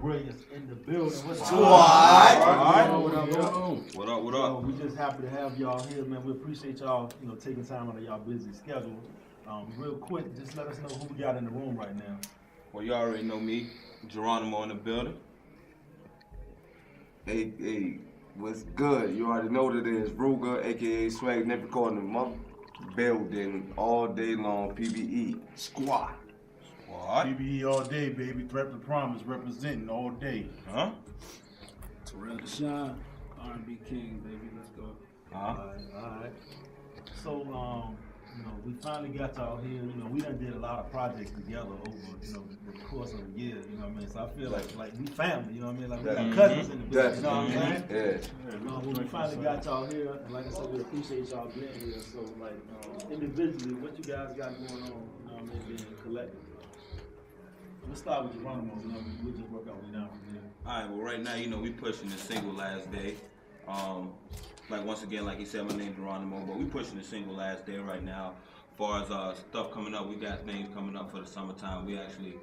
Brilliance in the building. What's up? What up? We just happy to have y'all here, man. We appreciate y'all, taking time out of y'all busy schedule. Real quick, just let us know who we got in the room right now. Well, you already know me, Geronimo in the building. Hey, what's good? You already know that it is Ruger, aka Swag, never calling them up. Building all day long, PBE squad. PBE all day, baby. Threat to Promise representing all day. Huh? Terrell Deshaun, R&B King, baby. Let's go. All right. So, we finally got y'all here. We done did a lot of projects together over, the course of a year. You know what I mean? So I feel like we family. You know what I mean? Like we got cousins in the business. You know what I'm saying? Yeah. We finally got y'all here, and like I said, we appreciate y'all being here. So, individually, what you guys got going on? You know what I mean? Being collective. Let's start with Geronimo. We'll just work our way down from here. All right. Well, right now, we pushing the single Last Day. Once again, like he said, my name's Geronimo, but we pushing the single Last Day right now. As far as stuff coming up, we got things coming up for the summertime. We actually,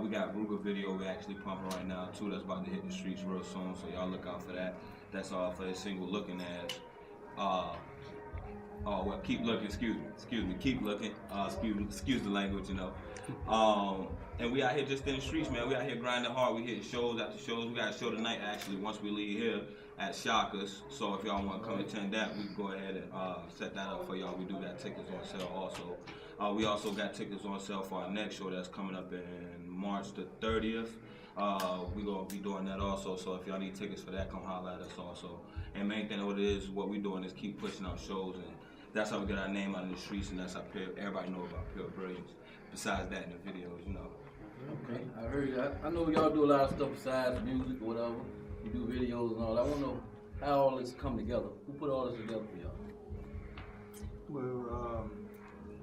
we got Ruger video we actually pumping right now too. That's about to hit the streets real soon, so y'all look out for that. That's all for the single Looking As. Keep looking. Excuse me. Keep looking. Excuse the language, And we out here just in the streets, man. We out here grinding hard. We hitting shows after shows. We got a show tonight, actually, once we leave here at Shaka's. So if y'all want to come attend that, we can go ahead and set that up for y'all. We do got tickets on sale also. We also got tickets on sale for our next show that's coming up in March the 30th. We gonna be doing that also. So if y'all need tickets for that, come holler at us also. And main thing what it is, what we doing is keep pushing out shows, and that's how we get our name out in the streets, and that's how everybody know about Pure Brilliance. Besides that, in the videos, Okay, I heard you. I know y'all do a lot of stuff besides music or whatever. You do videos and all. I want to know how all this come together. Who put all this together for y'all? Well,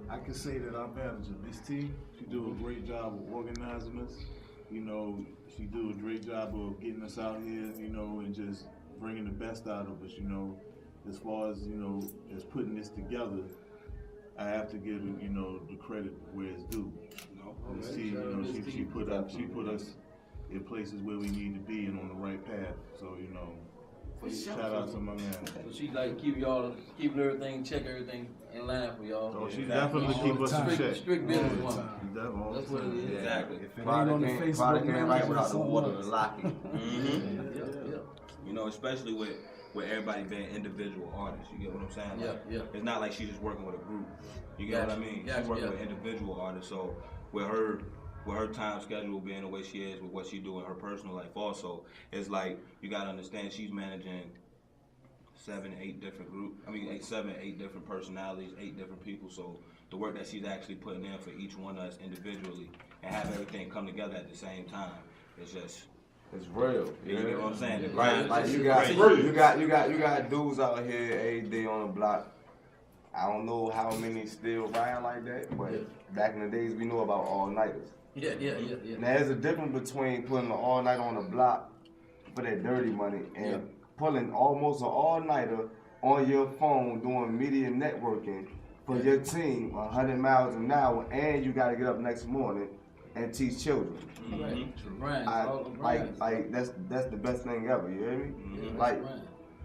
I can say that our manager, Miss T, she do a great job of organizing us. She do a great job of getting us out here, and just bringing the best out of us, As far as, as putting this together, I have to give her, the credit where it's due. She put us in places where we need to be and on the right path. So, shout out to my man. So she keep everything, check everything in line for y'all. So she definitely keep us in check. Strict business woman. That's what it is. Exactly. If it ain't on the Facebook, man, right without the water to lock it. Especially with everybody being individual artists. You get what I'm saying? It's not like she's just working with a group. You get what I mean? She's working with individual artists. So with her time schedule being the way she is, with what she do in her personal life also, it's like you gotta understand she's managing 7, 8 different groups. 7, 8 different personalities, 8 different people. So the work that she's actually putting in for each one of us individually and have everything come together at the same time, it's real. You know what I'm saying? Right. Like you got dudes out here every day on the block. I don't know how many still riding like that, but back in the days we knew about all-nighters. Yeah. Now there's a difference between putting an all-night on the block for that dirty money and pulling almost an all-nighter on your phone doing media networking for your team 100 miles an hour, and you got to get up next morning and teach children. That's the best thing ever. You hear me?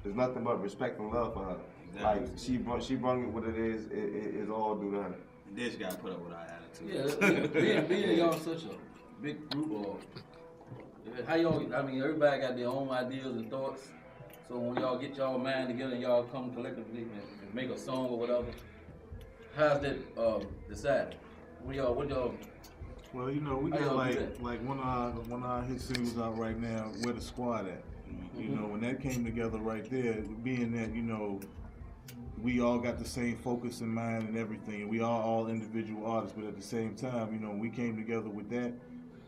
There's nothing but respect and love for her. Exactly. She brung it what it is all due to her. This guy put up with our attitude. Being y'all such a big group of how y'all. Everybody got their own ideas and thoughts. So when y'all get y'all mind together and y'all come collectively and make a song or whatever, how's that decided? What y'all? Well, we got like one of our hit singles out right now, Where the Squad At. When that came together right there, being that, we all got the same focus in mind and everything. We are all individual artists, but at the same time, when we came together with that,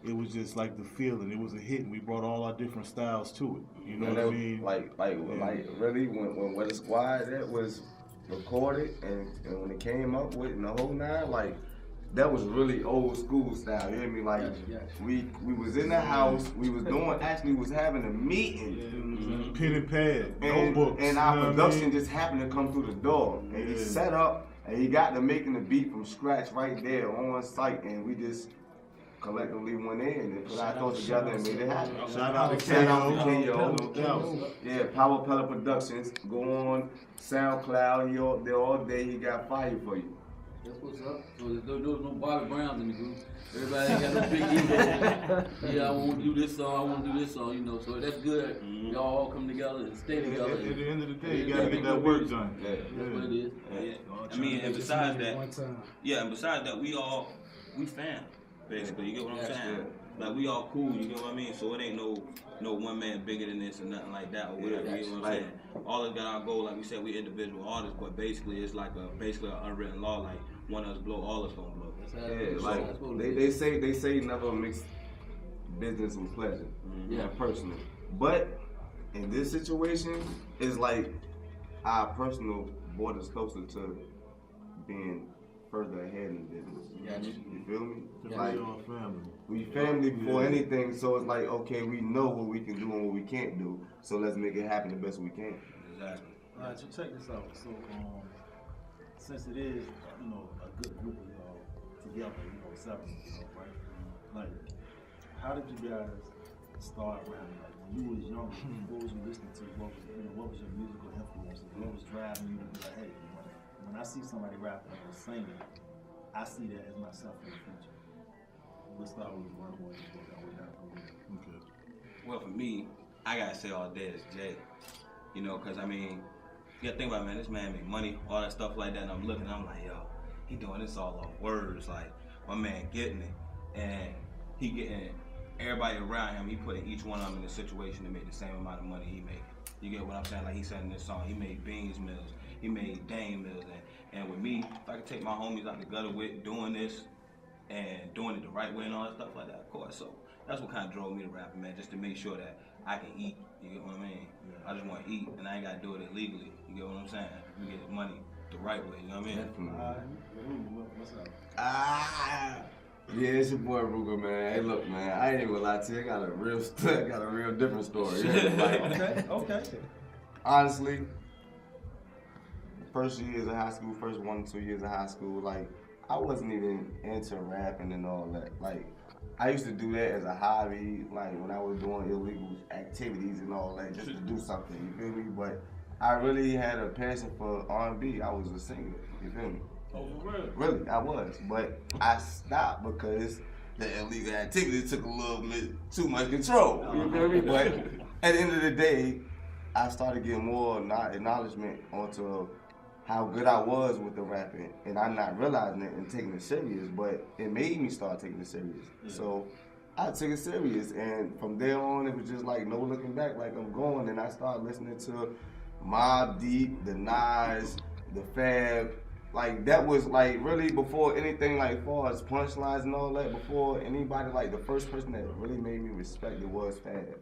it was just like the feeling. It was a hit, and we brought all our different styles to it. You know what I mean? Like really, when Where the Squad At was recorded and when it came up with and the whole nine, that was really old school style, you hear me? We was in the house, we was having a meeting. Pen and pad, notebooks. And our production just happened to come through the door. And he set up, and he got to making the beat from scratch right there on site, and we just collectively went in and put our thoughts together and made it happen. Shout out to Shout out to KO. KO. Yeah, Power Pellet Productions. Go on SoundCloud. There all day. He got fire for you. That's what's up. So there was no Bobby Browns in the group. Everybody ain't got no big ego. Yeah, I want to do this song, I want to do this song, you know. So that's good. Y'all all come together and stay together. At the end of the day, you gotta get that work done. Yeah. That's what it is. Yeah. I mean, and besides that, we fam, basically. You get what I'm saying? Like we all cool. You get what I mean? So it ain't no one man bigger than this or nothing like that or whatever. You know what I'm saying? All of us got our goal. Like we said, we individual artists, but basically it's like basically an unwritten law. Like one of us blow, all of us gonna blow. Yeah, like they say never mix business with pleasure. Yeah, personal. But in this situation, it's like our personal brought us closer to being further ahead in business. You feel me? Like we family before anything, so it's like okay, we know what we can do and what we can't do, so let's make it happen the best we can. Exactly. All right, so check this out. So, since it is, a good group of y'all together, seven, right? Like, how did you guys start rapping? Like, when you was younger, what was you listening to? What was your musical influences? What was driving you to be like, hey, when I see somebody rapping or singing, I see that as myself in the future. Let's start with one more. Okay. Well, for me, I gotta say all day is Jay. Cause I mean, you gotta think about it, man, this man make money, all that stuff like that, and I'm looking, I'm like, yo, he doing this all on words, like, my man getting it, and he getting everybody around him, he putting each one of them in a situation to make the same amount of money he making. You get what I'm saying? Like he said in this song, he made beans mills, he made Dame mills, and with me, if I could take my homies out the gutter with doing this, and doing it the right way and all that stuff like that, of course, so that's what kind of drove me to rapping, man, just to make sure that I can eat, you get what I mean? Yeah. I just want to eat, and I ain't got to do it illegally, you get what I'm saying? We get the money the right way, you know what I mean? What's up? Yeah, it's your boy Ruger, man. Hey, look, man, I ain't gonna lie to you. I got a real different story. Yeah, Okay. Honestly, first years of high school, first 1 to 2 years of high school, like, I wasn't even into rapping and all that. Like, I used to do that as a hobby, like when I was doing illegal activities and all that, just to do something, you feel me? But I really had a passion for R&B. I was a singer, you feel me? Oh, for real? Really, I was. But I stopped because the illegal activity took a little bit too much control, you feel me? But at the end of the day, I started getting more acknowledgement onto how good I was with the rapping, and I'm not realizing it and taking it serious, but it made me start taking it serious. Yeah. So I took it serious, and from there on, it was just like no looking back, like I'm going, and I started listening to Mobb Deep, the Nas, the Fab, like that was like really before anything like far as punchlines and all that, before anybody, like the first person that really made me respect it was Fab.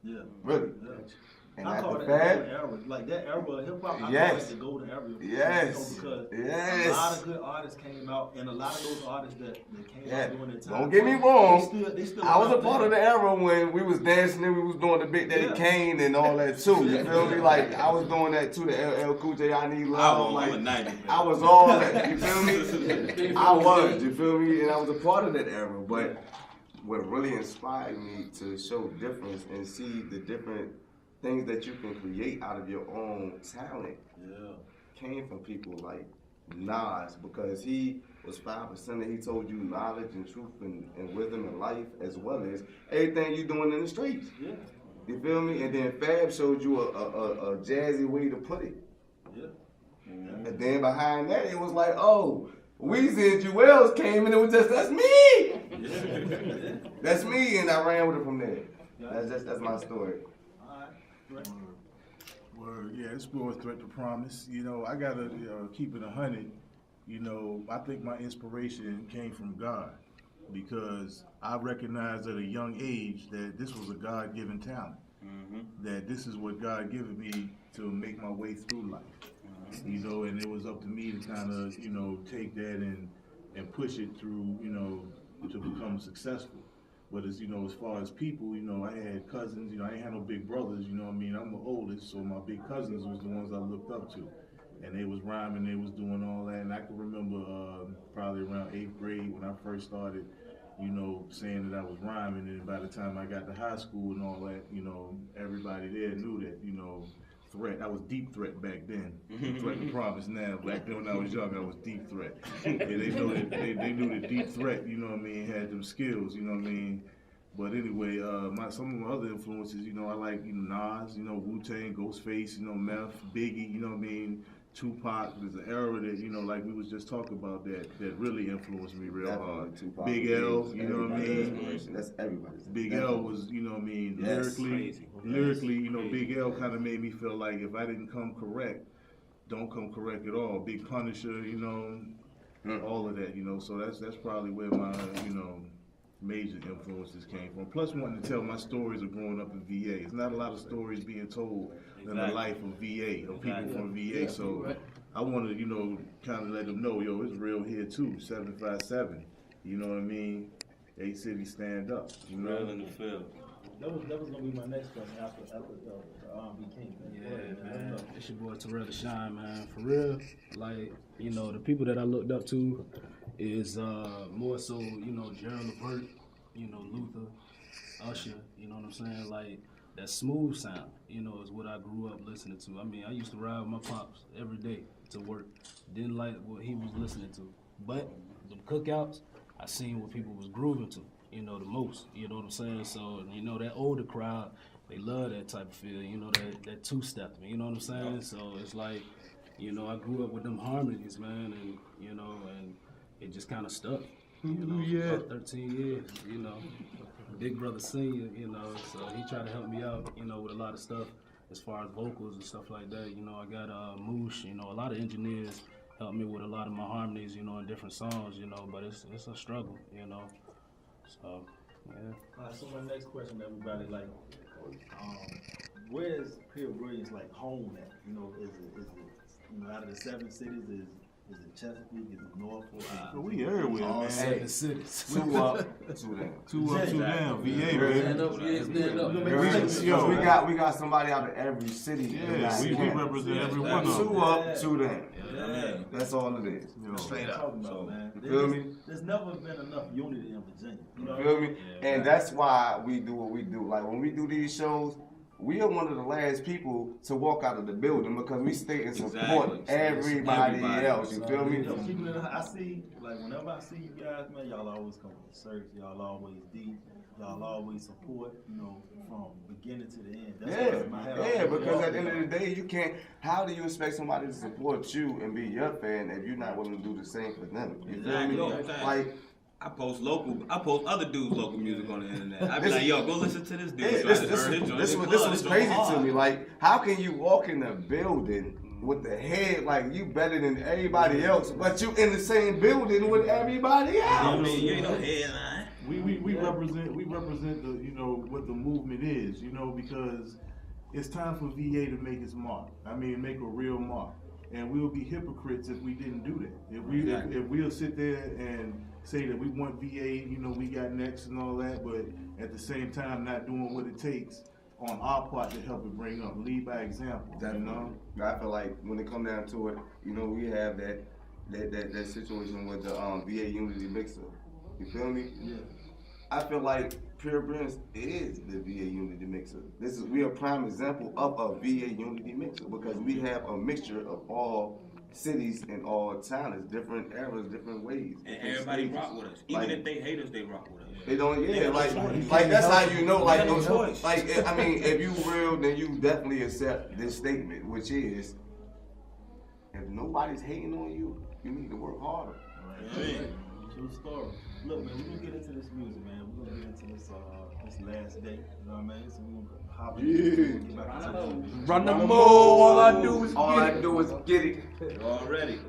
Yeah. Really. Yeah. And I call after it Fab, golden era. Like that era of hip hop, I call yes. it the golden era. Yes. Because yes. a lot of good artists came out, and a lot of those artists that came out during that time. Don't get me wrong. They still I was a part of the era when we was dancing and we was doing the Big Daddy Kane and all that too. You feel me? Like I was doing that too. The LL Cool J, I Need Love. I'm a 90s. I was all that. You feel me? I was. You feel me? And I was a part of that era. But what really inspired me to show difference and see the different things that you can create out of your own talent came from people like Nas, because he was 5% and he told you knowledge and truth and wisdom in life, as well as everything you doing in the streets. Yeah. You feel me? And then Fab showed you a jazzy way to put it. Yeah. Mm-hmm. And then behind that, it was like, oh, Weezy and Jewels came and it was just, that's me! Yeah. That's me, and I ran with it from there. Yeah. That's my story. Word, yeah, it's more threat to promise. You know, I gotta keep it 100. You know, I think my inspiration came from God, because I recognized at a young age that this was a God-given talent. Mm-hmm. That this is what God given me to make my way through life. Mm-hmm. You know, and it was up to me to kind of, take that and push it through, to become successful. But as as far as people, I had cousins, I ain't had no big brothers, you know what I mean? I'm the oldest, so my big cousins was the ones I looked up to. And they was rhyming, they was doing all that. And I can remember probably around 8th grade when I first started, you know, saying that I was rhyming, and by the time I got to high school and all that, you know, everybody there knew that, you know, Threat. I was Deep Threat back then. Threat and Promise now. Back then when I was young, I was Deep Threat. Yeah, they know that they knew that Deep Threat, you know what I mean, had them skills, you know what I mean. But anyway, some of my other influences, you know, I like, you know, Nas, you know, Wu-Tang, Ghostface, you know, Meth, Biggie, you know what I mean, Tupac. There's an era that, you know, like we was just talking about that really influenced me real hard. Tupac, Big L, you know what I mean. That's everybody's. Big L was, you know what I mean, lyrically, you know, Big L kind of made me feel like if I didn't come correct, don't come correct at all. Big Punisher, you know, all of that, you know. So that's probably where my, you know, major influences came from. Plus wanting to tell my stories of growing up in VA. It's not a lot of stories being told in the life of VA, of people from VA. So I want to, you know, kind of let them know, yo, it's real here too, 757. You know what I mean? 8 City stand up, you know? Real in the field. That was gonna be my next question after the R&B King. Yeah, man. It's your boy Terrell the Shine, man. For real, like, you know, the people that I looked up to is more so, you know, Gerald Levert, you know, Luther, Usher, you know what I'm saying? Like, that smooth sound, you know, is what I grew up listening to. I mean, I used to ride with my pops every day to work. Didn't like what he was listening to. But the cookouts, I seen what people was grooving to, you know, the most, you know what I'm saying? So, you know, that older crowd, they love that type of feel, you know, that two-step, you know what I'm saying? So it's like, you know, I grew up with them harmonies, man, and, you know, and it just kind of stuck, you know, for about 13 years, you know. Big brother senior, you know, so he tried to help me out, you know, with a lot of stuff as far as vocals and stuff like that. You know, I got Moosh, you know, a lot of engineers helped me with a lot of my harmonies, you know, in different songs, you know, but it's a struggle, you know. So, yeah. All right, so my next question to everybody, like, where is Pure Brilliance, like, home at? You know, is it you know, out of the 7 cities, is it Chesapeake? Is it Norfolk? But we everywhere, man. 7 cities. 2 up, 2 down. 2 up, 2 down. VA, Stand man. up, yeah, stand up. We got somebody out of every city. Yeah, we represent every one of them. 2 up, 2 down. Yeah. That's all it is. You know, Straight up. Talking about, So, man. You feel me? There's never been enough unity in Virginia. You know You feel me? Yeah, And that's why we do what we do. Like when we do these shows, we are one of the last people to walk out of the building because we stay and support Exactly. everybody else. You feel me? You know, people that I see, like whenever I see you guys, man, y'all always come with search, y'all always deep, y'all always support, you know, from beginning to the end. That's my hat Yeah, off to because y'all. at the end of the day, you can't. How do you expect somebody to support you and be your fan if you're not willing to do the same for them? You feel Exactly. me? Exactly. Like, I post other dudes' local music on the internet. I be like, yo, go listen to this dude. hey, So I this just heard his joint. was It's crazy to hard. me. Like, how can you walk in the building with the head like you better than everybody else, but you in the same building with everybody I else? mean, you ain't no headline. we represent the, you know, what the movement is, you know, because it's time for VA to make its mark. I mean, make a real mark. And we'll be hypocrites if we didn't do that. If we'll sit there and say that we want VA, you know, we got next and all that, but at the same time not doing what it takes on our part to help it bring up. Lead by example. You know? I feel like when it come down to it, you know, we have that situation with the VA Unity Mixer. You feel me? Yeah. I feel like Pure Brilliance is the VA Unity Mixer. We are a prime example of a VA Unity Mixer because we have a mixture of all cities and all talents, different eras, different ways. And different everybody stages. rock with us. Even Like, if they hate us, they rock with us. they don't, They yeah, have no like choice. that's how you know, like, They have no choice. like, I mean, if you real, then you definitely accept this statement, which is, if nobody's hating on you, you need to work harder. Yeah. True story. Look, man, we're gonna get into this music, man. We're gonna get into this last day. You know what I mean? So we're gonna hop in. Run the move, all I do is get it. Already.